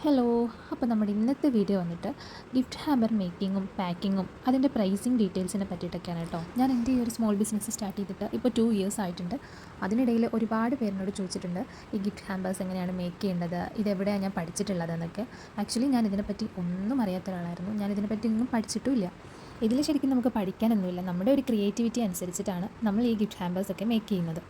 Hello. അപ്പോൾ നമ്മുടെ ഇന്നത്തെ വീഡിയോ വന്നിട്ട് ഗിഫ്റ്റ് ഹാമ്പർ മേക്കിങ്ങും പാക്കിങ്ങും അതിൻ്റെ പ്രൈസിങ് ഡീറ്റെയിൽസിനെ പറ്റിയിട്ടൊക്കെയാണ് കേട്ടോ. ഞാൻ എൻ്റെ ഈ ഒരു സ്മോൾ ബിസിനസ് സ്റ്റാർട്ട് ചെയ്തിട്ട് ഇപ്പോൾ 2 ഇയേഴ്സ് ആയിട്ടുണ്ട്. അതിനിടയിൽ ഒരുപാട് പേരിനോട് ചോദിച്ചിട്ടുണ്ട് ഈ ഗിഫ്റ്റ് ഹാമ്പേഴ്സ് എങ്ങനെയാണ് മേക്ക് ചെയ്യേണ്ടത്, ഇതെവിടെയാണ് ഞാൻ പഠിച്ചിട്ടുള്ളത് എന്നൊക്കെ. ആക്ച്വലി ഞാൻ ഇതിനെപ്പറ്റി ഒന്നും അറിയാത്ത ഒരാളായിരുന്നു. ഞാൻ ഇതിനെപ്പറ്റി ഒന്നും പഠിച്ചിട്ടുമില്ല. ഇതിൽ ശരിക്കും നമുക്ക് പഠിക്കാനൊന്നുമില്ല. നമ്മുടെ ഒരു ക്രിയേറ്റിവിറ്റി അനുസരിച്ചിട്ടാണ് നമ്മൾ ഈ ഗിഫ്റ്റ് ഹാമ്പേഴ്സൊക്കെ മേക്ക് ചെയ്യുന്നത്.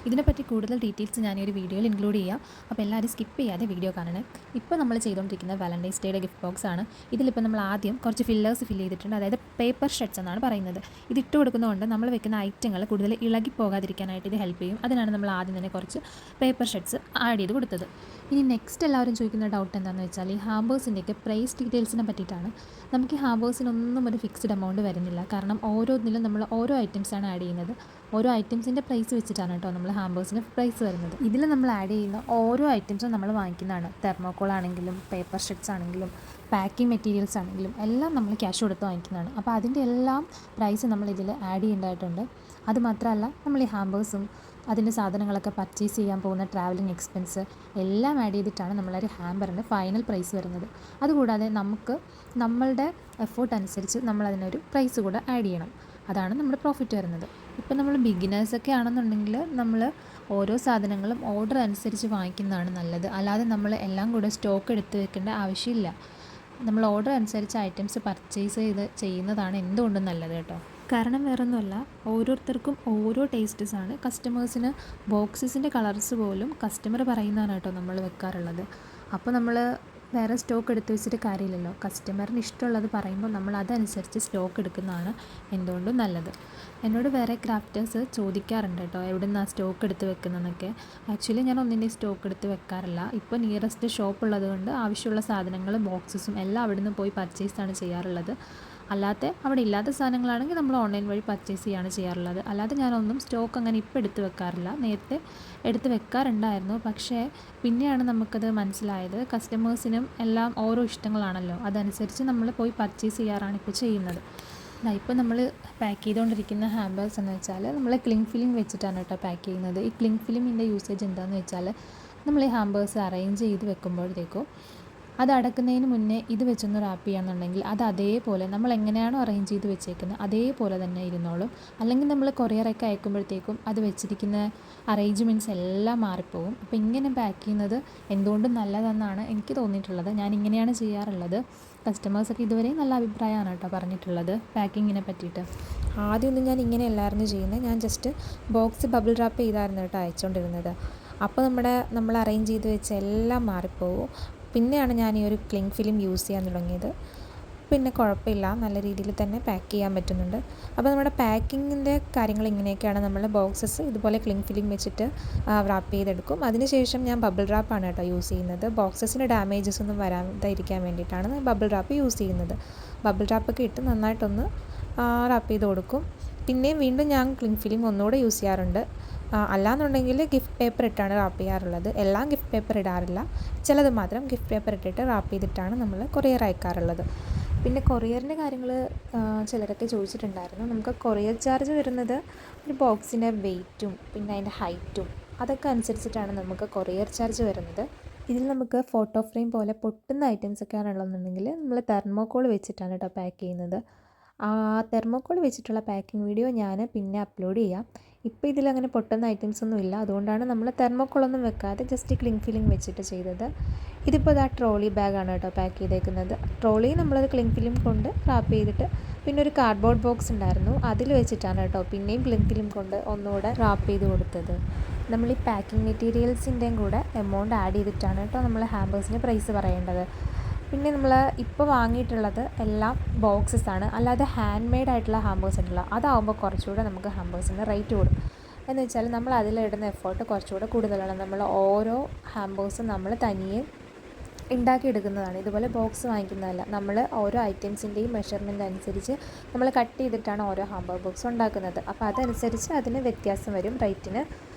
ഇതിനെപ്പറ്റി കൂടുതൽ ഡീറ്റെയിൽസ് ഞാൻ ഈ ഒരു വീഡിയോയിൽ ഇൻക്ലൂഡ് ചെയ്യാം. അപ്പോൾ എല്ലാവരും സ്കിപ്പ് ചെയ്യാതെ വീഡിയോ കാണണേ. ഇപ്പോൾ നമ്മൾ ചെയ്തുകൊണ്ടിരിക്കുന്ന വാലൻറ്റൈൻസ് ഡേയുടെ ഗിഫ്റ്റ് ബോക്സ് ആണ്. ഇതിലിപ്പോൾ നമ്മൾ ആദ്യം കുറച്ച് ഫില്ലേഴ്സ് ഫില്ല് ചെയ്തിട്ടുണ്ട്. അതായത് പേപ്പർ ഷെഡ്സ് എന്നാണ് പറയുന്നത്. ഇത് ഇട്ട് കൊടുക്കുന്നതുകൊണ്ട് നമ്മൾ വെക്കുന്ന ഐറ്റങ്ങൾ കൂടുതൽ ഇളകി പോകാതിരിക്കാനായിട്ട് ഇത് ഹെൽപ്പ് ചെയ്യും. അതിനാണ് നമ്മൾ ആദ്യം തന്നെ കുറച്ച് പേപ്പർ ഷെഡ്സ് ആഡ് ചെയ്ത് കൊടുത്തത്. ഇനി നെക്സ്റ്റ് എല്ലാവരും ചോദിക്കുന്ന ഡൗട്ട് എന്താണെന്ന് വെച്ചാൽ ഈ ഹാമ്പേഴ്സിൻ്റെയൊക്കെ പ്രൈസ് ഡീറ്റെയിൽസിനെ പറ്റിയിട്ടാണ്. നമുക്ക് ഈ ഹാമ്പേഴ്സിനൊന്നും ഒരു ഫിക്സ്ഡ് എമൗണ്ട് വരുന്നില്ല. കാരണം ഓരോന്നിലും നമ്മൾ ഓരോ ഐറ്റംസാണ് ആഡ് ചെയ്യുന്നത്. ഓരോ ഐറ്റംസിൻ്റെ പ്രൈസ് വെച്ചിട്ടാണ് കേട്ടോ നമ്മൾ ഹാമ്പേഴ്സിന് പ്രൈസ് വരുന്നത്. ഇതിൽ നമ്മൾ ആഡ് ചെയ്യുന്ന ഓരോ ഐറ്റംസും നമ്മൾ വാങ്ങിക്കുന്നതാണ്. തെർമോക്കോൾ ആണെങ്കിലും പേപ്പർ ഷീറ്റ്സ് ആണെങ്കിലും പാക്കിംഗ് മെറ്റീരിയൽസ് ആണെങ്കിലും എല്ലാം നമ്മൾ ക്യാഷ് കൊടുത്ത് വാങ്ങിക്കുന്നതാണ്. അപ്പോൾ അതിൻ്റെ എല്ലാം പ്രൈസ് നമ്മൾ ഇതിൽ ആഡ് ചെയ്യേണ്ടതായിട്ടുണ്ട്. അതുമാത്രമല്ല നമ്മൾ ഈ ഹാമ്പേഴ്സും അതിൻ്റെ സാധനങ്ങളൊക്കെ പർച്ചേസ് ചെയ്യാൻ പോകുന്ന ട്രാവലിംഗ് എക്സ്പെൻസ് എല്ലാം ആഡ് ചെയ്തിട്ടാണ് നമ്മളൊരു ഹാമ്പറിൻ്റെ ഫൈനൽ പ്രൈസ് വരുന്നത്. അതുകൂടാതെ നമുക്ക് നമ്മളുടെ എഫേർട്ട് അനുസരിച്ച് നമ്മളതിനൊരു പ്രൈസ് കൂടെ ആഡ് ചെയ്യണം. അതാണ് നമ്മുടെ പ്രോഫിറ്റ് വരുന്നത്. ഇപ്പം നമ്മൾ ബിഗിനേഴ്സൊക്കെ ആണെന്നുണ്ടെങ്കിൽ നമ്മൾ ഓരോ സാധനങ്ങളും ഓർഡർ അനുസരിച്ച് വാങ്ങിക്കുന്നതാണ് നല്ലത്. അല്ലാതെ നമ്മൾ എല്ലാം കൂടെ സ്റ്റോക്ക് എടുത്ത് വെക്കേണ്ട ആവശ്യമില്ല. നമ്മൾ ഓർഡർ അനുസരിച്ച് ഐറ്റംസ് പർച്ചേസ് ചെയ്യുന്നതാണ് എന്തുകൊണ്ടും നല്ലത് കേട്ടോ. കാരണം വേറൊന്നുമല്ല, ഓരോരുത്തർക്കും ഓരോ ടേസ്റ്റസാണ്. കസ്റ്റമേഴ്സിന് ബോക്സസിൻ്റെ കളർസ് പോലും കസ്റ്റമർ പറയുന്നതാണ് കേട്ടോ നമ്മൾ വെക്കാറുള്ളത്. അപ്പോൾ നമ്മൾ വേറെ സ്റ്റോക്ക് എടുത്ത് വെച്ചിട്ട് കാര്യമില്ലല്ലോ. കസ്റ്റമറിന് ഇഷ്ടമുള്ളത് പറയുമ്പോൾ നമ്മൾ അതനുസരിച്ച് സ്റ്റോക്ക് എടുക്കുന്നതാണ് എന്തുകൊണ്ടും നല്ലത്. എന്നോട് വേറെ ക്രാഫ്റ്റേഴ്സ് ചോദിക്കാറുണ്ട് കേട്ടോ എവിടെ നിന്നാണ് സ്റ്റോക്ക് എടുത്ത് വെക്കുന്നതെന്നൊക്കെ. ആക്ച്വലി ഞാൻ ഒന്നിൻ്റെ സ്റ്റോക്ക് എടുത്ത് വെക്കാറില്ല. ഇപ്പോൾ നിയറസ്റ്റ് ഷോപ്പ് ഉള്ളതുകൊണ്ട് ആവശ്യമുള്ള സാധനങ്ങൾ ബോക്സസും എല്ലാം അവിടെ നിന്ന് പോയി പർച്ചേസാണ് ചെയ്യാറുള്ളത്. അല്ലാതെ അവിടെ ഇല്ലാത്ത സാധനങ്ങളാണെങ്കിൽ നമ്മൾ ഓൺലൈൻ വഴി പർച്ചേസ് ചെയ്യുകയാണ് ചെയ്യാറുള്ളത്. അല്ലാതെ ഞാനൊന്നും സ്റ്റോക്ക് അങ്ങനെ ഇപ്പോൾ എടുത്ത് വെക്കാറില്ല. നേരത്തെ എടുത്ത് വെക്കാറുണ്ടായിരുന്നു. പക്ഷേ പിന്നെയാണ് നമുക്കത് മനസ്സിലായത്, കസ്റ്റമേഴ്സിനും എല്ലാം ഓരോ ഇഷ്ടങ്ങളാണല്ലോ, അതനുസരിച്ച് നമ്മൾ പോയി പർച്ചേസ് ചെയ്യാറാണ് ഇപ്പോൾ ചെയ്യുന്നത്. ഇപ്പോൾ നമ്മൾ പാക്ക് ചെയ്തുകൊണ്ടിരിക്കുന്ന ഹാമ്പേഴ്സ് എന്ന് വെച്ചാൽ നമ്മൾ ക്ലിങ് ഫിലിം വെച്ചിട്ടാണ് കേട്ടോ പാക്ക് ചെയ്യുന്നത്. ഈ ക്ലിങ് ഫിലിമിൻ്റെ യൂസേജ് എന്താണെന്ന് വെച്ചാൽ നമ്മൾ ഈ ഹാമ്പേഴ്സ് അറേഞ്ച് ചെയ്ത് വെക്കുമ്പോഴത്തേക്കും അത് അടക്കുന്നതിന് മുന്നേ ഇത് വെച്ചൊന്ന് റാപ്പ് ചെയ്യാന്നുണ്ടെങ്കിൽ അത് അതേപോലെ നമ്മൾ എങ്ങനെയാണോ അറേഞ്ച് ചെയ്ത് വെച്ചേക്കുന്നത് അതേപോലെ തന്നെ ഇരുന്നോളും. അല്ലെങ്കിൽ നമ്മൾ കൊറിയറൊക്കെ അയക്കുമ്പോഴത്തേക്കും അത് വെച്ചിരിക്കുന്ന അറേഞ്ച്മെൻറ്റ്സ് എല്ലാം മാറിപ്പോകും. അപ്പോൾ ഇങ്ങനെ പാക്ക് ചെയ്യുന്നത് എന്തുകൊണ്ടും നല്ലതെന്നാണ് എനിക്ക് തോന്നിയിട്ടുള്ളത്. ഞാൻ ഇങ്ങനെയാണ് ചെയ്യാറുള്ളത്. കസ്റ്റമേഴ്സൊക്കെ ഇതുവരെ നല്ല അഭിപ്രായമാണ് കേട്ടോ പറഞ്ഞിട്ടുള്ളത് പാക്കിങ്ങിനെ പറ്റിയിട്ട്. ആദ്യമൊന്നും ഞാൻ ഇങ്ങനെയല്ലായിരുന്നു ചെയ്യുന്നത്. ഞാൻ ജസ്റ്റ് ബോക്സ് ബബിൾ റാപ്പ് ചെയ്തായിരുന്നു കേട്ടോ അയച്ചുകൊണ്ടിരുന്നത്. അപ്പോൾ നമ്മൾ അറേഞ്ച് ചെയ്ത് വെച്ച എല്ലാം മാറിപ്പോകും. പിന്നെയാണ് ഞാൻ ഈ ഒരു ക്ലിങ് ഫിലിം യൂസ് ചെയ്യാൻ തുടങ്ങിയത്. പിന്നെ കുഴപ്പമില്ല, നല്ല രീതിയിൽ തന്നെ പാക്ക് ചെയ്യാൻ പറ്റുന്നുണ്ട്. അപ്പോൾ നമ്മുടെ പാക്കിങ്ങിൻ്റെ കാര്യങ്ങൾ ഇങ്ങനെയൊക്കെയാണ്. നമ്മൾ ബോക്സസ് ഇതുപോലെ ക്ലിങ് ഫിലിം വെച്ചിട്ട് റാപ്പ് ചെയ്തെടുക്കും. അതിനുശേഷം ഞാൻ ബബിൾ റാപ്പാണ് കേട്ടോ യൂസ് ചെയ്യുന്നത്. ബോക്സസിന് ഡാമേജസ് ഒന്നും വരാതിരിക്കാൻ വേണ്ടിയിട്ടാണ് ബബിൾ റാപ്പ് യൂസ് ചെയ്യുന്നത്. ബബിൾ റാപ്പൊക്കെ ഇട്ട് നന്നായിട്ടൊന്ന് റാപ്പ് ചെയ്ത് കൊടുക്കും. പിന്നെയും വീണ്ടും ഞാൻ ക്ലിങ് ഫിലിം ഒന്നുകൂടെ യൂസ് ചെയ്യാറുണ്ട്. അല്ലാന്നുണ്ടെങ്കിൽ ഗിഫ്റ്റ് പേപ്പർ ഇട്ടാണ് റാപ്പ് ചെയ്യാറുള്ളത്. എല്ലാം ഗിഫ്റ്റ് പേപ്പർ ഇടാറില്ല, ചിലത് മാത്രം ഗിഫ്റ്റ് പേപ്പർ ഇട്ടിട്ട് റാപ്പ് ചെയ്തിട്ടാണ് നമ്മൾ കൊറിയർ അയക്കാറുള്ളത്. പിന്നെ കൊറിയറിൻ്റെ കാര്യങ്ങൾ ചിലരൊക്കെ ചോദിച്ചിട്ടുണ്ടായിരുന്നു. നമുക്ക് കൊറിയർ ചാർജ് വരുന്നത് ഒരു ബോക്സിൻ്റെ വെയ്റ്റും പിന്നെ അതിൻ്റെ ഹൈറ്റും അതൊക്കെ അനുസരിച്ചിട്ടാണ് നമുക്ക് കൊറിയർ ചാർജ് വരുന്നത്. ഇതിൽ നമുക്ക് ഫോട്ടോ ഫ്രെയിം പോലെ പൊട്ടുന്ന ഐറ്റംസ് ഒക്കെ ആണുള്ളതെന്നുണ്ടെങ്കിൽ നമ്മൾ തെർമോക്കോൾ വെച്ചിട്ടാണ് കേട്ടോ പാക്ക് ചെയ്യുന്നത്. ആ തെർമോക്കോൾ വെച്ചിട്ടുള്ള പാക്കിംഗ് വീഡിയോ ഞാൻ പിന്നെ അപ്ലോഡ് ചെയ്യാം. ഇപ്പോൾ ഇതിലങ്ങനെ പൊട്ടുന്ന ഐറ്റംസ് ഒന്നും ഇല്ല. അതുകൊണ്ടാണ് നമ്മൾ തെർമോക്കോളൊന്നും വെക്കാതെ ജസ്റ്റ് ക്ലിങ് ഫിലിം വെച്ചിട്ട് ചെയ്തത്. ഇതിപ്പോൾ ഇതാ ട്രോളി ബാഗാണ് കേട്ടോ പാക്ക് ചെയ്തേക്കുന്നത്. ട്രോളി നമ്മളത് ക്ലിങ് ഫിലിം കൊണ്ട് റാപ്പ് ചെയ്തിട്ട് പിന്നെ ഒരു കാർഡ്ബോർഡ് ബോക്സ് ഉണ്ടായിരുന്നു, അതിൽ വെച്ചിട്ടാണ് കേട്ടോ പിന്നെയും ക്ലിങ് ഫിലിം കൊണ്ട് ഒന്നുകൂടെ റാപ്പ് ചെയ്ത് കൊടുത്തത്. നമ്മൾ ഈ പാക്കിംഗ് മെറ്റീരിയൽസിൻ്റെയും കൂടെ എമൗണ്ട് ആഡ് ചെയ്തിട്ടാണ് കേട്ടോ നമ്മൾ ഹാമ്പേഴ്സിന് പ്രൈസ് പറയേണ്ടത്. പിന്നെ നമ്മൾ ഇപ്പോൾ വാങ്ങിയിട്ടുള്ളത് എല്ലാം ബോക്സസ് ആണ്. അല്ലാതെ ഹാൻഡ് മെയ്ഡ് ആയിട്ടുള്ള ഹാമ്പേഴ്സ് ഉണ്ടല്ലോ, അതാവുമ്പോൾ കുറച്ചുകൂടെ നമുക്ക് ഹാമ്പേഴ്സിന് റേറ്റ് കൂടും. എന്ന് വെച്ചാൽ നമ്മൾ അതിലിടുന്ന എഫേർട്ട് കുറച്ചുകൂടെ കൂടുതലാണ്. നമ്മൾ ഓരോ ഹാമ്പേഴ്സും നമ്മൾ തനിയെ ഉണ്ടാക്കിയെടുക്കുന്നതാണ്. ഇതുപോലെ ബോക്സ് വാങ്ങിക്കുന്നതല്ല. നമ്മൾ ഓരോ ഐറ്റംസിൻ്റെയും മെഷർമെൻ്റ് അനുസരിച്ച് നമ്മൾ കട്ട് ചെയ്തിട്ടാണ് ഓരോ ഹാമ്പർ ബോക്സ് ഉണ്ടാക്കുന്നത്. അപ്പോൾ അതനുസരിച്ച് അതിന് വ്യത്യാസം വരും റേറ്റിന്.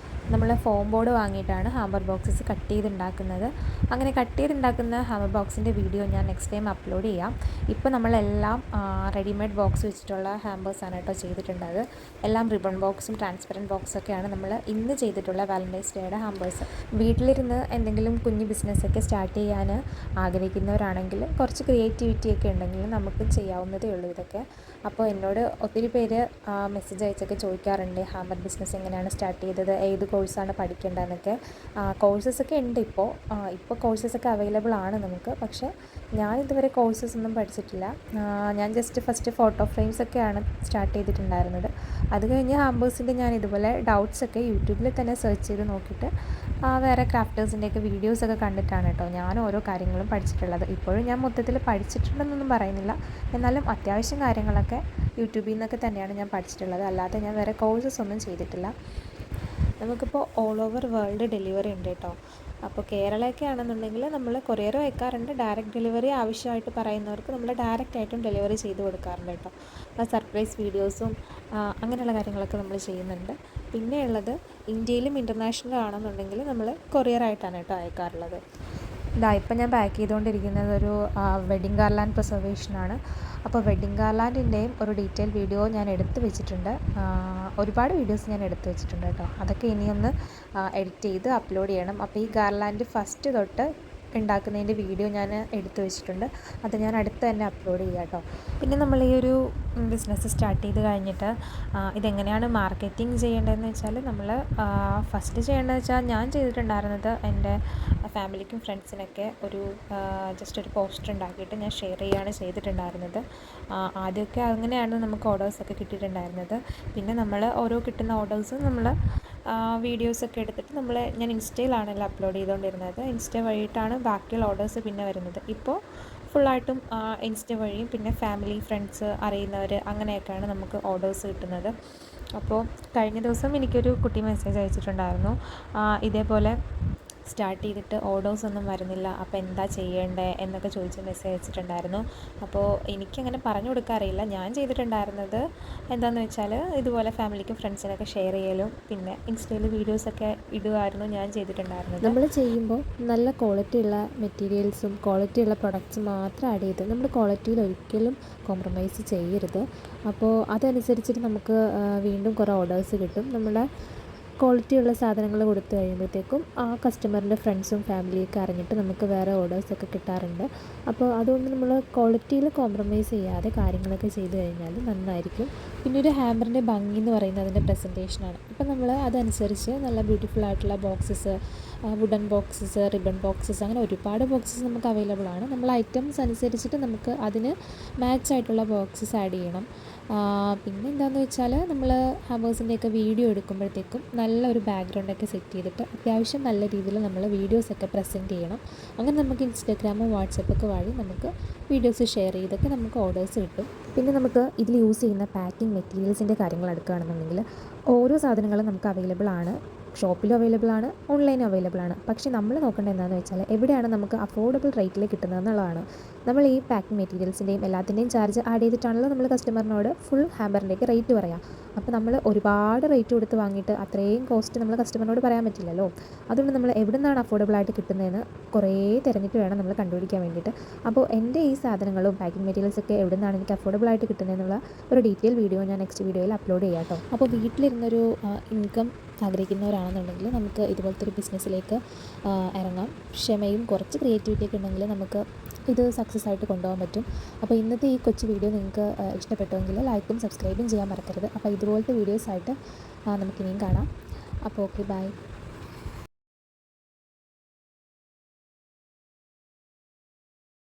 നമ്മൾ ഫോം ബോർഡ് വാങ്ങിയിട്ടാണ് ഹാമ്പർ ബോക്സസ് കട്ട് ചെയ്തുണ്ടാക്കുന്നത്. അങ്ങനെ കട്ട് ചെയ്തുണ്ടാക്കുന്ന ഹാമ്പർ ബോക്സിൻ്റെ വീഡിയോ ഞാൻ നെക്സ്റ്റ് ടൈം അപ്ലോഡ് ചെയ്യാം. ഇപ്പോൾ നമ്മളെല്ലാം റെഡിമെയ്ഡ് ബോക്സ് വെച്ചിട്ടുള്ള ഹാമ്പേഴ്സാണ് കേട്ടോ ചെയ്തിട്ടുള്ളത്. എല്ലാം റിബൺ ബോക്സും ട്രാൻസ്പെറൻറ്റ് ബോക്സൊക്കെയാണ് നമ്മൾ ഇന്ന് ചെയ്തിട്ടുള്ള വാലൻറ്റൈൻസ് ഡേയുടെ ഹാമ്പേഴ്സ്. വീട്ടിലിരുന്ന് എന്തെങ്കിലും കുഞ്ഞ് ബിസിനസ്സൊക്കെ സ്റ്റാർട്ട് ചെയ്യാൻ ആഗ്രഹിക്കുന്നവരാണെങ്കിൽ കുറച്ച് ക്രിയേറ്റിവിറ്റിയൊക്കെ ഉണ്ടെങ്കിൽ നമുക്ക് ചെയ്യാവുന്നതേ ഉള്ളൂ ഇതൊക്കെ. അപ്പോൾ എന്നോട് ഒത്തിരി പേര് മെസ്സേജ് അയച്ചൊക്കെ ചോദിക്കാറുണ്ട് ഹാമ്പർ ബിസിനസ് എങ്ങനെയാണ് സ്റ്റാർട്ട് ചെയ്തത്, ഏത് കോഴ്സാണ് പഠിക്കേണ്ടതെന്നൊക്കെ. കോഴ്സസൊക്കെ ഉണ്ട് ഇപ്പോൾ കോഴ്സസൊക്കെ അവൈലബിൾ ആണ് നമുക്ക്. പക്ഷേ ഞാനിതുവരെ കോഴ്സസ് ഒന്നും പഠിച്ചിട്ടില്ല. ഞാൻ ജസ്റ്റ് ഫസ്റ്റ് ഫോട്ടോ ഫ്രെയിംസൊക്കെയാണ് സ്റ്റാർട്ട് ചെയ്തിട്ടുണ്ടായിരുന്നത്. അത് കഴിഞ്ഞ് ഹാമ്പേഴ്സിൻ്റെ ഞാൻ ഇതുപോലെ ഡൗട്ട്സൊക്കെ യൂട്യൂബിൽ തന്നെ സെർച്ച് ചെയ്ത് നോക്കിയിട്ട് വേറെ ക്രാഫ്റ്റേഴ്സിൻ്റെയൊക്കെ വീഡിയോസൊക്കെ കണ്ടിട്ടാണ് കേട്ടോ ഞാൻ ഓരോ കാര്യങ്ങളും പഠിച്ചിട്ടുള്ളത്. ഇപ്പോഴും ഞാൻ മൊത്തത്തിൽ പഠിച്ചിട്ടുണ്ടെന്നൊന്നും പറയുന്നില്ല, എന്നാലും അത്യാവശ്യം കാര്യങ്ങളൊക്കെ യൂട്യൂബിൽ നിന്നൊക്കെ തന്നെയാണ് ഞാൻ പഠിച്ചിട്ടുള്ളത്. അല്ലാതെ ഞാൻ വേറെ കോഴ്സസ് ഒന്നും ചെയ്തിട്ടില്ല. നമുക്കിപ്പോൾ ഓൾ ഓവർ വേൾഡ് ഡെലിവറി ഉണ്ട് കേട്ടോ. അപ്പോൾ കേരളമൊക്കെ ആണെന്നുണ്ടെങ്കിൽ നമ്മൾ കൊറിയർ അയക്കാറുണ്ട്. ഡയറക്റ്റ് ഡെലിവറി ആവശ്യമായിട്ട് പറയുന്നവർക്ക് നമ്മൾ ഡയറക്റ്റായിട്ടും ഡെലിവറി ചെയ്ത് കൊടുക്കാറുണ്ട് കേട്ടോ. സർപ്രൈസ് വീഡിയോസും അങ്ങനെയുള്ള കാര്യങ്ങളൊക്കെ നമ്മൾ ചെയ്യുന്നുണ്ട്. പിന്നെയുള്ളത് ഇന്ത്യയിലും ഇൻ്റർനാഷണൽ ആണെന്നുണ്ടെങ്കിൽ നമ്മൾ കൊറിയറായിട്ടാണ് കേട്ടോ അയക്കാറുള്ളത്. ഇപ്പം ഞാൻ പാക്ക് ചെയ്തുകൊണ്ടിരിക്കുന്നത് ഒരു വെഡിങ് ഗാർലാൻഡ് പ്രിസർവേഷനാണ്. അപ്പോൾ വെഡിങ് ഗാർലാൻഡിൻ്റെയും ഒരു ഡീറ്റെയിൽ വീഡിയോ ഞാൻ എടുത്ത് വെച്ചിട്ടുണ്ട്. ഒരുപാട് വീഡിയോസ് ഞാൻ എടുത്ത് വെച്ചിട്ടുണ്ട് കേട്ടോ. അതൊക്കെ ഇനിയൊന്ന് എഡിറ്റ് ചെയ്ത് അപ്ലോഡ് ചെയ്യണം. അപ്പോൾ ഈ ഗാർലാൻഡ് ഫസ്റ്റ് തൊട്ട് ഉണ്ടാക്കുന്നതിൻ്റെ വീഡിയോ ഞാൻ എടുത്തു വെച്ചിട്ടുണ്ട്. അത് ഞാൻ അടുത്ത് തന്നെ അപ്ലോഡ് ചെയ്യാം കേട്ടോ. പിന്നെ നമ്മൾ ഈ ഒരു ബിസിനസ് സ്റ്റാർട്ട് ചെയ്ത് കഴിഞ്ഞിട്ട് ഇതെങ്ങനെയാണ് മാർക്കറ്റിംഗ് ചെയ്യേണ്ടതെന്ന് വെച്ചാൽ നമ്മൾ ഫസ്റ്റ് ചെയ്യേണ്ടതെന്ന് വെച്ചാൽ ഞാൻ ചെയ്തിട്ടുണ്ടായിരുന്നത് എൻ്റെ ഫാമിലിക്കും ഫ്രണ്ട്സിനൊക്കെ ജസ്റ്റ് ഒരു പോസ്റ്റർ ഉണ്ടാക്കിയിട്ട് ഞാൻ ഷെയർ ചെയ്യുകയാണ് ചെയ്തിട്ടുണ്ടായിരുന്നത്. ആദ്യമൊക്കെ അങ്ങനെയാണ് നമുക്ക് ഓർഡേഴ്സൊക്കെ കിട്ടിയിട്ടുണ്ടായിരുന്നത്. പിന്നെ നമ്മൾ ഓരോ കിട്ടുന്ന ഓർഡേഴ്സും നമ്മൾ വീഡിയോസൊക്കെ എടുത്തിട്ട് ഞാൻ ഇൻസ്റ്റയിലാണല്ലോ അപ്ലോഡ് ചെയ്തുകൊണ്ടിരുന്നത്. ഇൻസ്റ്റ വഴിയിട്ടാണ് ബാക്കിയുള്ള ഓർഡേഴ്സ് പിന്നെ വരുന്നത്. ഇപ്പോൾ ഫുള്ളായിട്ടും ഇൻസ്റ്റ വഴിയും പിന്നെ ഫാമിലി ഫ്രണ്ട്സ് അറിയുന്നവർ അങ്ങനെയൊക്കെയാണ് നമുക്ക് ഓർഡേഴ്സ് കിട്ടുന്നത്. അപ്പോൾ കഴിഞ്ഞ ദിവസം എനിക്കൊരു കുട്ടി മെസ്സേജ് അയച്ചിട്ടുണ്ടായിരുന്നു, ഇതേപോലെ സ്റ്റാർട്ട് ചെയ്തിട്ട് ഓർഡേഴ്സ് ഒന്നും വരുന്നില്ല, അപ്പോൾ എന്താ ചെയ്യേണ്ടത് എന്നൊക്കെ ചോദിച്ച് മെസ്സേജ് അയച്ചിട്ടുണ്ടായിരുന്നു. അപ്പോൾ എനിക്കങ്ങനെ പറഞ്ഞു കൊടുക്കാറില്ല. ഞാൻ ചെയ്തിട്ടുണ്ടായിരുന്നത് എന്താണെന്ന് വെച്ചാൽ ഇതുപോലെ ഫാമിലിക്കും ഫ്രണ്ട്സിനൊക്കെ ഷെയർ ചെയ്യലും പിന്നെ ഇൻസ്റ്റയിൽ വീഡിയോസൊക്കെ ഇടുമായിരുന്നു ഞാൻ ചെയ്തിട്ടുണ്ടായിരുന്നത്. നമ്മൾ ചെയ്യുമ്പോൾ നല്ല ക്വാളിറ്റിയുള്ള മെറ്റീരിയൽസും ക്വാളിറ്റിയുള്ള പ്രൊഡക്ട്സും മാത്രം ആഡ് ചെയ്ത് നമ്മൾ ക്വാളിറ്റിയിൽ ഒരിക്കലും കോംപ്രമൈസ് ചെയ്യരുത്. അപ്പോൾ അതനുസരിച്ചിട്ട് നമുക്ക് വീണ്ടും കുറേ ഓർഡേഴ്സ് കിട്ടും. നമ്മുടെ ക്വാളിറ്റിയുള്ള സാധനങ്ങൾ കൊടുത്തു കഴിയുമ്പോഴത്തേക്കും ആ കസ്റ്റമറിൻ്റെ ഫ്രണ്ട്സും ഫാമിലിയൊക്കെ അറിഞ്ഞിട്ട് നമുക്ക് വേറെ ഓർഡേഴ്സൊക്കെ കിട്ടാറുണ്ട്. അപ്പോൾ അതുകൊണ്ട് നമ്മൾ ക്വാളിറ്റിയിൽ കോംപ്രമൈസ് ചെയ്യാതെ കാര്യങ്ങളൊക്കെ ചെയ്തു കഴിഞ്ഞാൽ നന്നായിരിക്കും. പിന്നെ ഒരു ഹാമ്പറിൻ്റെ ഭംഗി എന്ന് പറയുന്നത് അതിൻ്റെ പ്രസൻറ്റേഷനാണ്. അപ്പോൾ നമ്മൾ അതനുസരിച്ച് നല്ല ബ്യൂട്ടിഫുൾ ആയിട്ടുള്ള boxes, wooden boxes, ribbon boxes, അങ്ങനെ ഒരുപാട് ബോക്സസ് നമുക്ക് അവൈലബിൾ ആണ്. നമ്മൾ ഐറ്റംസ് അനുസരിച്ചിട്ട് നമുക്ക് അതിന് മാച്ച് ആയിട്ടുള്ള ബോക്സസ് ആഡ് ചെയ്യണം. പിന്നെ എന്താണെന്ന് വെച്ചാൽ നമ്മൾ ഹാമ്പേഴ്സിൻ്റെയൊക്കെ വീഡിയോ എടുക്കുമ്പോഴത്തേക്കും നല്ലൊരു ബാക്ക്ഗ്രൗണ്ടൊക്കെ സെറ്റ് ചെയ്തിട്ട് അത്യാവശ്യം നല്ല രീതിയിൽ നമ്മൾ വീഡിയോസൊക്കെ പ്രസൻറ്റ് ചെയ്യണം. അങ്ങനെ നമുക്ക് ഇൻസ്റ്റാഗ്രാമും വാട്സപ്പൊക്കെ വഴി നമുക്ക് വീഡിയോസ് ഷെയർ ചെയ്തൊക്കെ നമുക്ക് ഓർഡേഴ്സ് കിട്ടും. പിന്നെ നമുക്ക് ഇതിൽ യൂസ് ചെയ്യുന്ന പാക്കിംഗ് മെറ്റീരിയൽസിൻ്റെ കാര്യങ്ങൾ എടുക്കുകയാണെന്നുണ്ടെങ്കിൽ ഓരോ സാധനങ്ങളും നമുക്ക് അവൈലബിൾ ആണ്. ഷോപ്പിലും അവൈലബിൾ ആണ്, ഓൺലൈനും അവൈലബിൾ ആണ്. പക്ഷേ നമ്മൾ നോക്കേണ്ടത് എന്താണെന്ന് വെച്ചാൽ എവിടെയാണ് നമുക്ക് അഫോർഡബിൾ റേറ്റിൽ കിട്ടുന്നതെന്നുള്ളതാണ്. നമ്മൾ ഈ പാക്കിംഗ് മെറ്റീരിയൽസിൻ്റെയും എല്ലാത്തിൻ്റെയും ചാർജ് ആഡ് ചെയ്തിട്ടാണല്ലോ നമ്മൾ കസ്റ്റമറിനോട് ഫുൾ ഹാമ്പറിൻ്റെയൊക്കെ റേറ്റ് പറയാം. അപ്പോൾ നമ്മൾ ഒരുപാട് റേറ്റ് കൊടുത്ത് വാങ്ങിയിട്ട് അത്രയും കോസ്റ്റ് നമ്മൾ കസ്റ്റമറിനോട് പറയാൻ പറ്റില്ലല്ലോ. അതുകൊണ്ട് നമ്മൾ എവിടെ നിന്നാണ് അഫോർഡബിളായിട്ട് കിട്ടുന്നതെന്ന് കുറേ തിരഞ്ഞിട്ട് വേണം നമ്മൾ കണ്ടുപിടിക്കാൻ വേണ്ടിയിട്ട്. അപ്പോൾ എൻ്റെ ഈ സാധനങ്ങളും പാക്കിംഗ് മെറ്റീരിയൽസൊക്കെ എവിടെ നിന്നാണ് എനിക്ക് അഫോർഡബിളായിട്ട് കിട്ടുന്നതെന്നുള്ള ഒരു ഡീറ്റെയിൽ വീഡിയോ ഞാൻ നെക്സ്റ്റ് വീഡിയോയിൽ അപ്ലോഡ് ചെയ്യാം കേട്ടോ. അപ്പോൾ വീട്ടിലിരുന്നൊരു ഇൻകം ആഗ്രഹിക്കുന്നവരാണെന്നുണ്ടെങ്കിൽ നമുക്ക് ഇതുപോലത്തെ ഒരു ബിസിനസ്സിലേക്ക് ഇറങ്ങാം. ക്ഷമയും കുറച്ച് ക്രിയേറ്റിവിറ്റിയൊക്കെ ഉണ്ടെങ്കിൽ നമുക്ക് ഇത് സക്സസ് ആയിട്ട് കൊണ്ടുപോകാൻ പറ്റും. അപ്പോൾ ഇന്നത്തെ ഈ കൊച്ചു വീഡിയോ നിങ്ങൾക്ക് ഇഷ്ടപ്പെട്ടുവെങ്കിൽ ലൈക്കും സബ്സ്ക്രൈബും ചെയ്യാൻ മറക്കരുത്. അപ്പോൾ ഇതുപോലത്തെ വീഡിയോസായിട്ട് നമുക്കിനിയും കാണാം. അപ്പോൾ ഓക്കെ, ബൈ.